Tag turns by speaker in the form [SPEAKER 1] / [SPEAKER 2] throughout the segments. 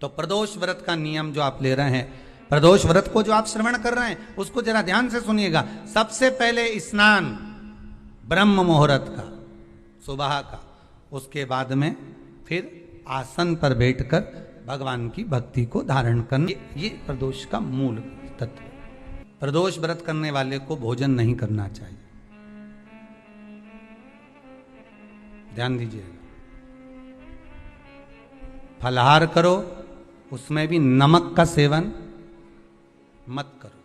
[SPEAKER 1] तो प्रदोष व्रत का नियम जो आप ले रहे हैं, प्रदोष व्रत को जो आप श्रवण कर रहे हैं उसको जरा ध्यान से सुनिएगा। सबसे पहले स्नान ब्रह्म मुहूर्त का, सुबह का, उसके बाद में फिर आसन पर बैठकर भगवान की भक्ति को धारण करना, ये प्रदोष का मूल तत्व। प्रदोष व्रत करने वाले को भोजन नहीं करना चाहिए, ध्यान दीजिएगा। फलाहार करो, उसमें भी नमक का सेवन मत करो।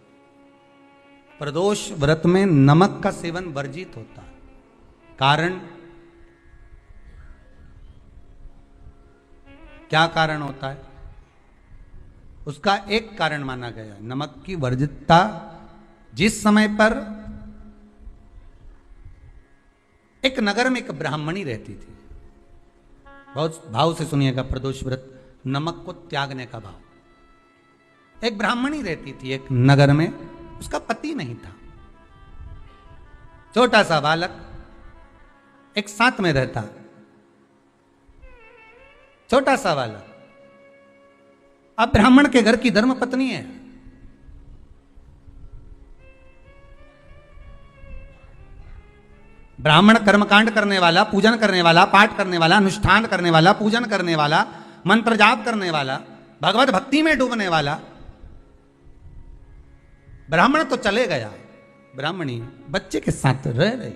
[SPEAKER 1] प्रदोष व्रत में नमक का सेवन वर्जित होता है। कारण क्या कारण होता है? उसका एक कारण माना गया है नमक की वर्जितता। जिस समय पर एक नगर में एक ब्राह्मणी रहती थी, बहुत भाव से सुनिएगा, प्रदोष व्रत नमक को त्यागने का भाव। एक ब्राह्मणी रहती थी एक नगर में, उसका पति नहीं था, छोटा सा बालक एक साथ में रहता, छोटा सा बालक। अब ब्राह्मण के घर की धर्म पत्नी है, ब्राह्मण कर्मकांड करने वाला, पूजन करने वाला, पाठ करने वाला, अनुष्ठान करने वाला, पूजन करने वाला, मंत्र जाप करने वाला, भगवत भक्ति में डूबने वाला। ब्राह्मण तो चले गया, ब्राह्मणी बच्चे के साथ रह रही,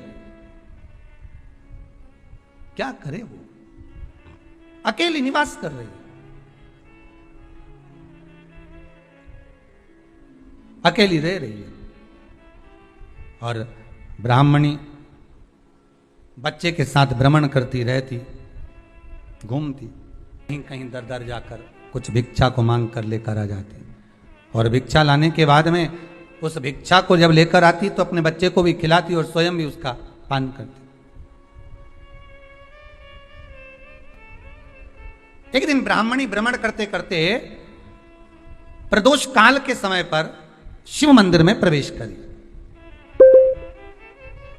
[SPEAKER 1] क्या करे वो? अकेली निवास कर रही, अकेली रह रही है। और ब्राह्मणी बच्चे के साथ भ्रमण करती रहती, घूमती, कहीं कहीं दर दर जाकर कुछ भिक्षा को मांग कर लेकर आ जाती। और भिक्षा लाने के बाद में उस भिक्षा को जब लेकर आती तो अपने बच्चे को भी खिलाती और स्वयं भी उसका पान करती। एक दिन ब्राह्मणी भ्रमण करते करते प्रदोष काल के समय पर शिव मंदिर में प्रवेश करी।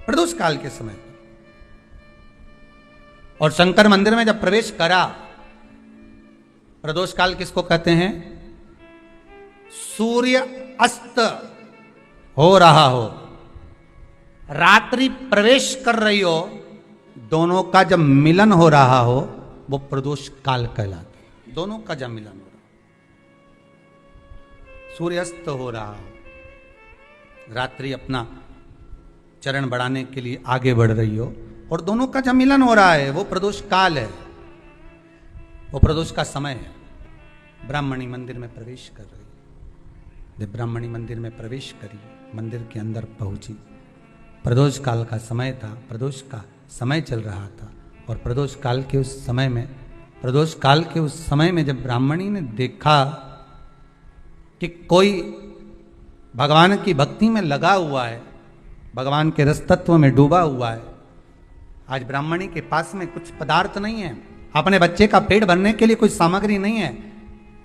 [SPEAKER 1] प्रदोष काल के समय पर, और शंकर मंदिर में जब प्रवेश करा, प्रदोष काल किसको कहते हैं? सूर्य अस्त हो रहा हो, रात्रि प्रवेश कर रही हो, दोनों का जब मिलन हो रहा हो वो प्रदोष काल कहलाता है। दोनों का जब मिलन हो रहा, सूर्यास्त हो रहा हो, रात्रि अपना चरण बढ़ाने के लिए आगे बढ़ रही हो और दोनों का जब मिलन हो रहा है, वो प्रदोष काल है, वो प्रदोष का समय है। ब्राह्मणी मंदिर में प्रवेश कर रही, जब ब्राह्मणी मंदिर में प्रवेश करी, मंदिर के अंदर पहुंची, प्रदोष काल का समय था, प्रदोष का समय चल रहा था। और प्रदोष काल के उस समय में, प्रदोष काल के उस समय में जब ब्राह्मणी ने देखा कि कोई भगवान की भक्ति में लगा हुआ है, भगवान के रस तत्व में डूबा हुआ है, आज ब्राह्मणी के पास में कुछ पदार्थ नहीं है, अपने बच्चे का पेट भरने के लिए कोई सामग्री नहीं है,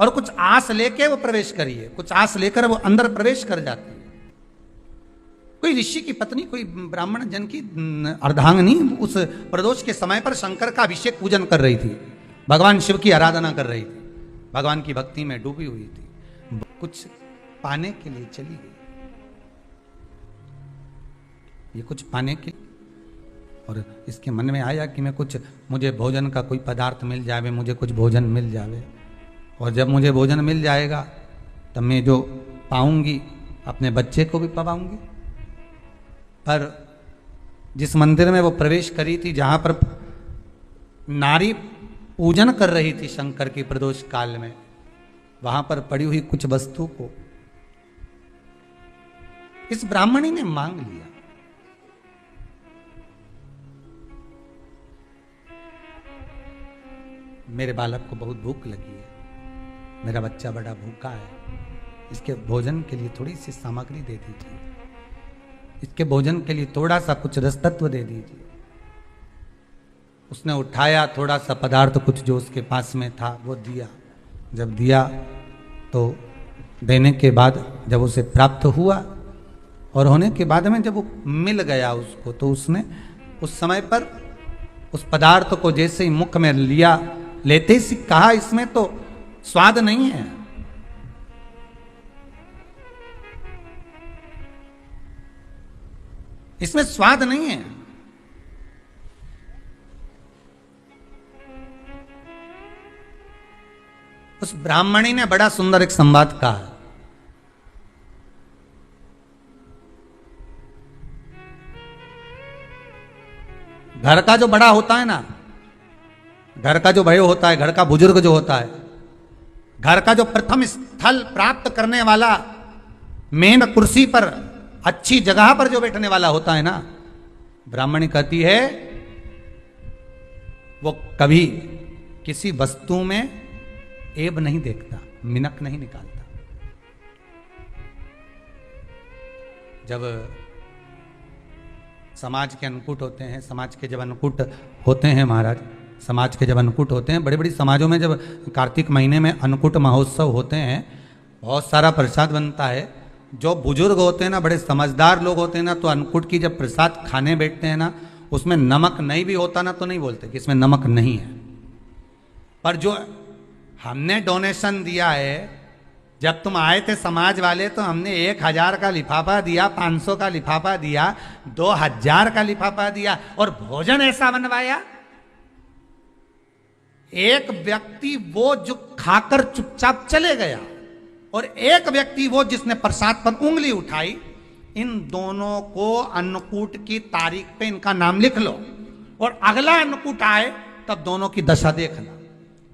[SPEAKER 1] और कुछ आस लेके वो प्रवेश करिए, कुछ आस लेकर वो अंदर प्रवेश कर जाती है। कोई ऋषि की पत्नी, कोई ब्राह्मण जन की अर्धांगिनी उस प्रदोष के समय पर शंकर का अभिषेक पूजन कर रही थी, भगवान शिव की आराधना कर रही थी, भगवान की भक्ति में डूबी हुई थी, कुछ पाने के लिए चली गई, ये कुछ पाने के, और इसके मन में आया कि मैं कुछ, मुझे भोजन का कोई पदार्थ मिल जावे, मुझे कुछ भोजन मिल जावे, और जब मुझे भोजन मिल जाएगा तब मैं जो पाऊंगी अपने बच्चे को भी पाऊंगी। पर जिस मंदिर में वो प्रवेश करी थी, जहां पर नारी पूजन कर रही थी शंकर की प्रदोष काल में, वहां पर पड़ी हुई कुछ वस्तु को इस ब्राह्मणी ने मांग लिया। मेरे बालक को बहुत भूख लगी है, मेरा बच्चा बड़ा भूखा है, इसके भोजन के लिए थोड़ी सी सामग्री दे दीजिए, इसके भोजन के लिए थोड़ा सा कुछ रस तत्व दे दीजिए। उसने उठाया थोड़ा सा पदार्थ, कुछ जो उसके पास में था वो दिया। जब दिया तो देने के बाद जब उसे प्राप्त हुआ और होने के बाद में जब वो मिल गया उसको, तो उसने उस समय पर उस पदार्थ को जैसे ही मुख में लिया, लेते ही कहा इसमें तो स्वाद नहीं है। इसमें स्वाद नहीं है। उस ब्राह्मणी ने बड़ा सुंदर एक संवाद कहा। घर का जो बड़ा होता है ना, घर का जो भयो होता है, घर का बुजुर्ग जो होता है, घर का जो प्रथम स्थल प्राप्त करने वाला, मेन कुर्सी पर, अच्छी जगह पर जो बैठने वाला होता है ना, ब्राह्मणी कहती है वो कभी किसी वस्तु में ऐब नहीं देखता, मिनक नहीं निकालता। जब समाज के अन्नकूट होते हैं, समाज के जब अन्नकूट होते हैं महाराज, समाज के जब अन्नकूट होते हैं, बड़ी बड़ी समाजों में जब कार्तिक महीने में अन्नकूट महोत्सव होते हैं, बहुत सारा प्रसाद बनता है। जो बुजुर्ग होते हैं ना, बड़े समझदार लोग होते हैं ना, तो अन्नकूट की जब प्रसाद खाने बैठते हैं ना, उसमें नमक नहीं भी होता ना, तो नहीं बोलते कि इसमें नमक नहीं है। पर जो हमने डोनेशन दिया है, जब तुम आए थे समाज वाले, तो हमने 1000 का लिफाफा दिया, 500 का लिफाफा दिया, 2000 का लिफाफा दिया, और भोजन ऐसा बनवाया। एक व्यक्ति वो जो खाकर चुपचाप चले गया, और एक व्यक्ति वो जिसने प्रसाद पर उंगली उठाई। इन दोनों को अन्नकूट की तारीख पे इनका नाम लिख लो, और अगला अन्नकूट आए तब दोनों की दशा देखना।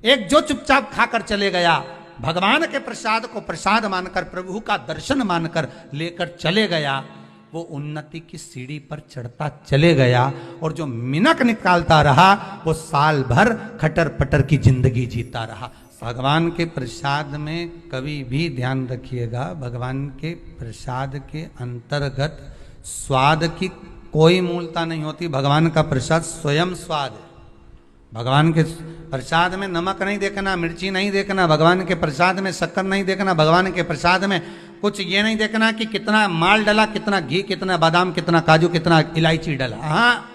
[SPEAKER 1] एक जो चुपचाप खाकर चले गया, भगवान के प्रसाद को प्रसाद मानकर, प्रभु का दर्शन मानकर लेकर चले गया, वो उन्नति की सीढ़ी पर चढ़ता चले गया, और जो मिनक निकालता रहा वो साल भर खटर पटर की जिंदगी जीता रहा। भगवान के प्रसाद में कभी भी ध्यान रखिएगा, भगवान के प्रसाद के अंतर्गत स्वाद की कोई मूलता नहीं होती। भगवान का प्रसाद स्वयं स्वाद है। भगवान के प्रसाद में नमक नहीं देखना, मिर्ची नहीं देखना, भगवान के प्रसाद में शक्कर नहीं देखना, भगवान के प्रसाद में कुछ ये नहीं देखना कि कितना माल डला, कितना घी, कितना बादाम, कितना काजू, कितना इलायची डला। हाँ,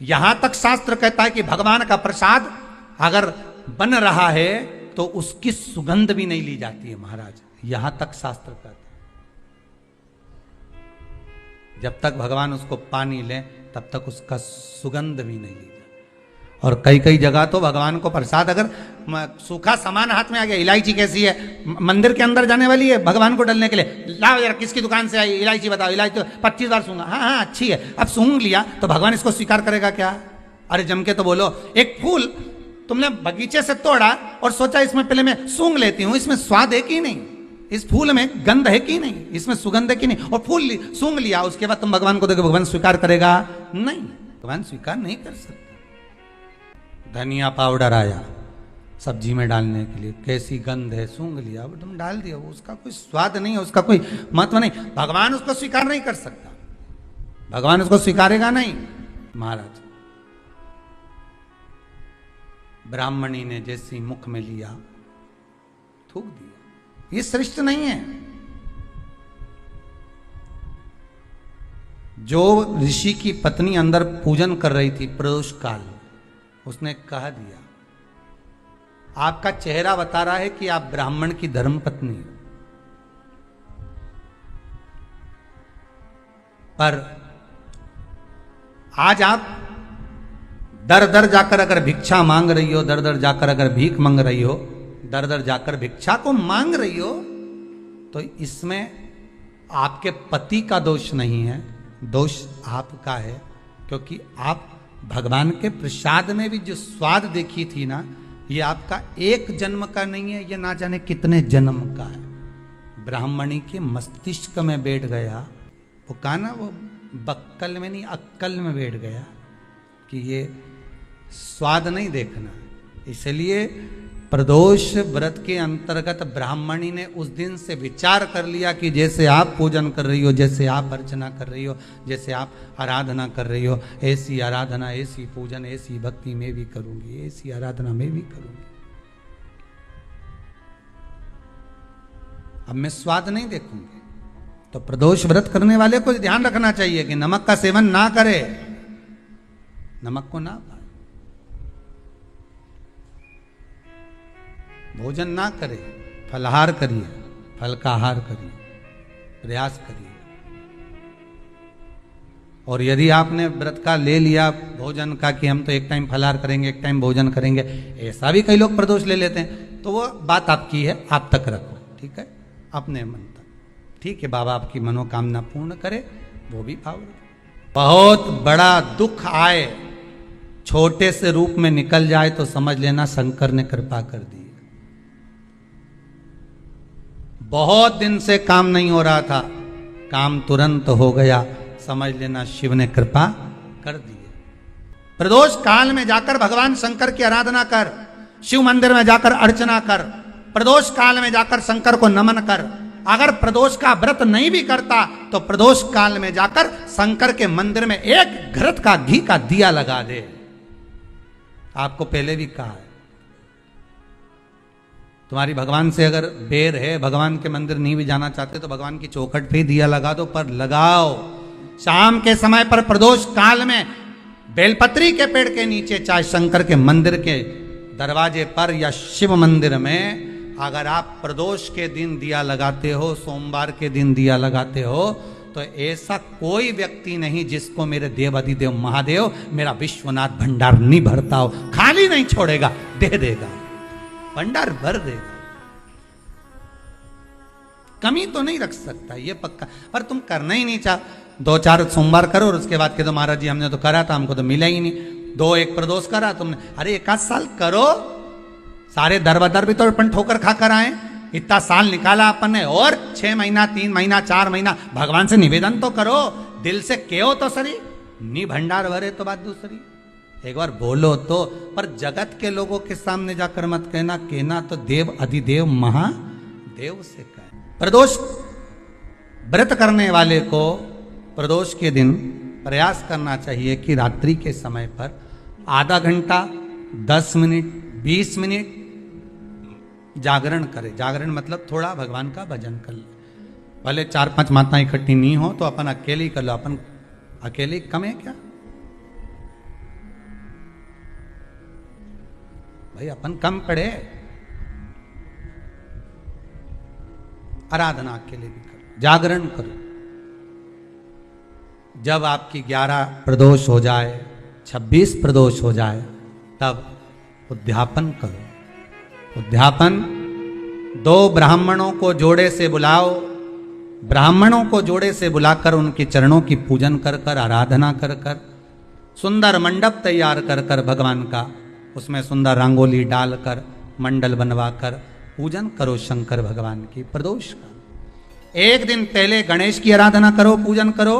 [SPEAKER 1] यहां तक शास्त्र कहता है कि भगवान का प्रसाद अगर बन रहा है तो उसकी सुगंध भी नहीं ली जाती है महाराज, यहां तक शास्त्र कहता है। जब तक भगवान उसको पानी ले तब तक उसका सुगंध भी नहीं ली जाती। और कई कई जगह तो भगवान को प्रसाद अगर सूखा सामान हाथ में आ गया, इलायची कैसी है, मंदिर के अंदर जाने वाली है भगवान को डलने के लिए, लाओ यार किसकी दुकान से आई इलायची बताओ, इलायची तो 25 बार सूंघा, हाँ हाँ अच्छी है, अब सूंघ लिया तो भगवान इसको स्वीकार करेगा क्या? अरे जम के तो बोलो। एक फूल तुमने बगीचे से तोड़ा और सोचा इसमें पहले मैं सूंघ लेती हूं, इसमें स्वाद है कि नहीं, इस फूल में गंध है कि नहीं, इसमें सुगंध है कि नहीं, और फूल सूंघ लिया, उसके बाद तुम भगवान को देखो, भगवान स्वीकार करेगा? नहीं, भगवान स्वीकार नहीं कर सकते। धनिया पाउडर आया सब्जी में डालने के लिए, कैसी गंध है, सूंघ लिया, वो तुम डाल दिया, उसका कोई स्वाद नहीं है, उसका कोई महत्व नहीं, भगवान उसको स्वीकार नहीं कर सकता, भगवान उसको स्वीकारेगा नहीं। महाराज ब्राह्मणी ने जैसी मुख में लिया थूक दिया, ये श्रेष्ठ नहीं है। जो ऋषि की पत्नी अंदर पूजन कर रही थी प्रदोष काल, उसने कह दिया, आपका चेहरा बता रहा है कि आप ब्राह्मण की धर्म पत्नी हो, पर आज आप दर दर जाकर अगर भिक्षा मांग रही हो, दर दर जाकर अगर भीख मांग रही हो, दर दर जाकर भिक्षा को मांग रही हो, तो इसमें आपके पति का दोष नहीं है, दोष आपका है, क्योंकि आप भगवान के प्रसाद में भी जो स्वाद देखी थी ना, ये आपका एक जन्म का नहीं है, ये ना जाने कितने जन्म का है। ब्राह्मणी के मस्तिष्क में बैठ गया, वो कहा ना, वो बक्कल में नहीं अक्कल में बैठ गया कि ये स्वाद नहीं देखना। इसलिए प्रदोष व्रत के अंतर्गत ब्राह्मणी ने उस दिन से विचार कर लिया कि जैसे आप पूजन कर रही हो, जैसे आप अर्चना कर रही हो, जैसे आप आराधना कर रही हो, ऐसी आराधना, ऐसी पूजन, ऐसी भक्ति मैं भी करूंगी, ऐसी आराधना मैं भी करूंगी। अब मैं स्वाद नहीं देखूंगी। तो प्रदोष व्रत करने वाले को ध्यान रखना चाहिए कि नमक का सेवन ना करे, नमक को ना खाए। भोजन ना करे, फलाहार करिए, फल का आहार करिए, प्रयास करिए। और यदि आपने व्रत का ले लिया भोजन का कि हम तो एक टाइम फलाहार करेंगे, एक टाइम भोजन करेंगे, ऐसा भी कई लोग प्रदोष ले लेते हैं, तो वो बात आपकी है, आप तक रखो, ठीक है, अपने मन तक। ठीक है, बाबा आपकी मनोकामना पूर्ण करे, वो भी भाव। बहुत बड़ा दुख आए, छोटे से रूप में निकल जाए तो समझ लेना शंकर ने कृपा कर दी। बहुत दिन से काम नहीं हो रहा था, काम तुरंत हो गया, समझ लेना शिव ने कृपा कर दी। प्रदोष काल में जाकर भगवान शंकर की आराधना कर, शिव मंदिर में जाकर अर्चना कर, प्रदोष काल में जाकर शंकर को नमन कर। अगर प्रदोष का व्रत नहीं भी करता तो प्रदोष काल में जाकर शंकर के मंदिर में एक घृत का घी का दिया लगा दे। आपको पहले भी कहा है, तुम्हारी भगवान से अगर बेर है, भगवान के मंदिर नहीं भी जाना चाहते तो भगवान की चौखट पे दिया लगा दो, पर लगाओ। शाम के समय पर प्रदोष काल में बेलपत्री के पेड़ के नीचे, चाहे शंकर के मंदिर के दरवाजे पर या शिव मंदिर में, अगर आप प्रदोष के दिन दिया लगाते हो, सोमवार के दिन दिया लगाते हो, तो ऐसा कोई व्यक्ति नहीं जिसको मेरे देव अधिदेव महादेव मेरा विश्वनाथ भंडार नहीं भरता हो, खाली नहीं छोड़ेगा, दे देगा, भंडार भर देगा। कमी तो नहीं रख सकता, ये पक्का। पर तुम करना ही नहीं चाह, 2-4 सोमवार करो और उसके बाद कह दो महाराज जी हमने तो करा था, हमको तो मिला ही नहीं। 2-1 प्रदोष करा तुमने, अरे 1 साल करो, सारे दर बदर भी तो अपन ठोकर खा कर आए, इतना साल निकाला अपन ने, और 6 महीना 3 महीना 4 महीना भगवान से निवेदन तो करो, दिल से कहो तो सही, नी भंडार भरे तो बात दूसरी, एक बार बोलो तो। पर जगत के लोगों के सामने जाकर मत कहना, कहना तो देव अधिदेव महादेव से कह। प्रदोष व्रत करने वाले को प्रदोष के दिन प्रयास करना चाहिए कि रात्रि के समय पर आधा घंटा, 10 मिनट, 20 मिनट जागरण करे। जागरण मतलब थोड़ा भगवान का भजन कर ले। भले 4-5 माताएं इकट्ठी नहीं हो तो अपन अकेले ही कर लो, अपन अकेले कम है क्या भाई, अपन कम पड़े, आराधना अकेले भी करो, जागरण करो। जब आपकी 11 प्रदोष हो जाए, 26 प्रदोष हो जाए, तब उद्यापन करो। उद्यापन 2 ब्राह्मणों को जोड़े से बुलाओ, ब्राह्मणों को जोड़े से बुलाकर उनके चरणों की पूजन कर कर, आराधना कर कर, सुंदर मंडप तैयार कर कर भगवान का, उसमें सुंदर रंगोली डालकर, मंडल बनवाकर पूजन करो शंकर भगवान की प्रदोष का। एक दिन पहले गणेश की आराधना करो, पूजन करो,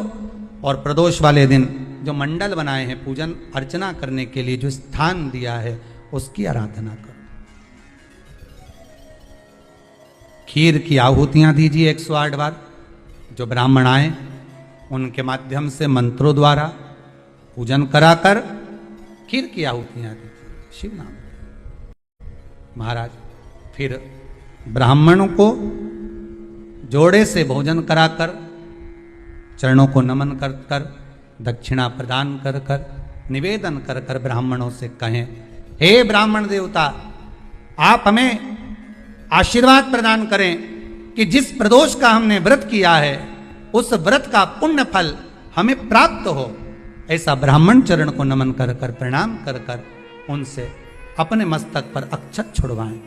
[SPEAKER 1] और प्रदोष वाले दिन जो मंडल बनाए हैं पूजन अर्चना करने के लिए, जो स्थान दिया है उसकी आराधना करो। खीर की आहुतियां दीजिए 108 बार। जो ब्राह्मण आए उनके माध्यम से मंत्रों द्वारा पूजन कराकर खीर की आहुतियां दीजिए शिव नाम। महाराज फिर ब्राह्मणों को जोड़े से भोजन कराकर, चरणों को नमन कर कर, दक्षिणा प्रदान कर कर, निवेदन कर कर ब्राह्मणों से कहें, हे ब्राह्मण देवता, आप हमें आशीर्वाद प्रदान करें कि जिस प्रदोष का हमने व्रत किया है उस व्रत का पुण्य फल हमें प्राप्त हो। ऐसा ब्राह्मण चरण को नमन कर कर, प्रणाम कर कर उनसे अपने मस्तक पर अक्षत छुड़वाएं।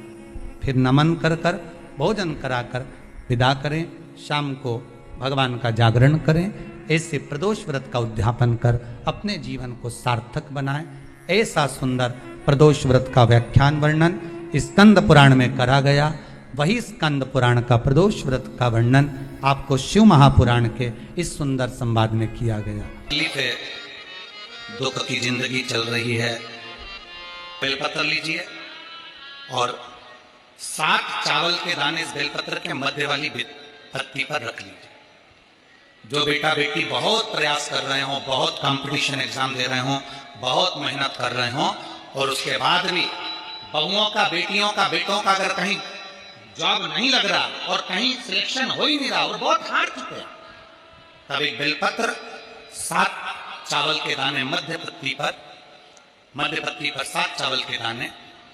[SPEAKER 1] फिर नमन कर कर, भोजन कराकर विदा करें। शाम को भगवान का जागरण करें। ऐसे प्रदोष व्रत का उद्यापन कर अपने जीवन को सार्थक बनाएं। ऐसा सुंदर प्रदोष व्रत का व्याख्यान वर्णन स्कंद पुराण में करा गया। वही स्कंद पुराण का प्रदोष व्रत का वर्णन आपको शिव महापुराण के इस सुंदर संवाद में किया गया।
[SPEAKER 2] दुख की जिंदगी चल रही है, बेलपत्र लीजिए और 7 चावल के दाने इस बेलपत्र के मध्य वाली पत्ती पर रख लीजिए। जो बेटा बेटी बहुत प्रयास कर रहे हो, बहुत कंपटीशन एग्जाम दे रहे हो, बहुत मेहनत कर रहे हो, और उसके बाद भी बहुओं का, बेटियों का, बेटों का अगर कहीं जॉब नहीं लग रहा और कहीं सिलेक्शन हो ही नहीं रहा और बहुत हार चुके, तब एक बेलपत्र 7 चावल के दाने मध्य पत्ती पर 7 चावल के दाने,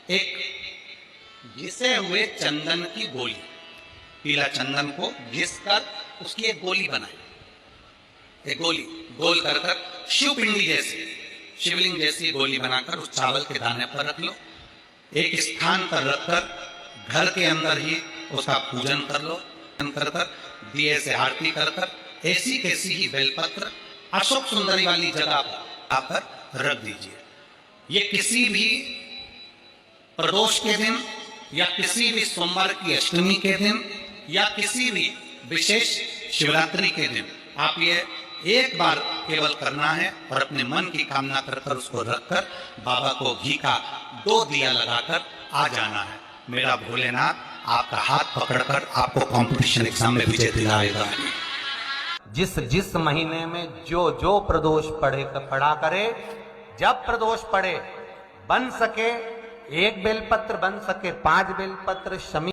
[SPEAKER 2] एक घिसे हुए चंदन की गोली, पीला चंदन को घिस कर उसकी एक गोली बनाई, एक गोली गोल कर कर शिवपिंडी जैसी, शिवलिंग जैसी गोली बनाकर उस चावल के दाने पर रख लो। एक स्थान पर रखकर घर के अंदर ही उसका पूजन कर लो, कर कर दिए से आरती कर कर ऐसी कैसी ही बेलपत्र अशोक सुंदरी वाली जगह पर रख दीजिए। ये किसी भी प्रदोष के दिन या किसी भी सोमवार की अष्टमी के दिन या किसी भी विशेष शिवरात्रि के दिन आप ये एक बार केवल करना है और अपने मन की कामना कर कर उसको रखकर बाबा को घी का 2 दिया लगाकर आ जाना है। मेरा भोलेनाथ आपका हाथ पकड़कर आपको कंपटीशन एग्जाम में विजय दिलाएगा।
[SPEAKER 1] जिस जिस महीने में जो जो प्रदोष पड़ा करे, जब प्रदोष पड़े, बन सके 1 बेलपत्र, बन सके 5 बेलपत्र, शमी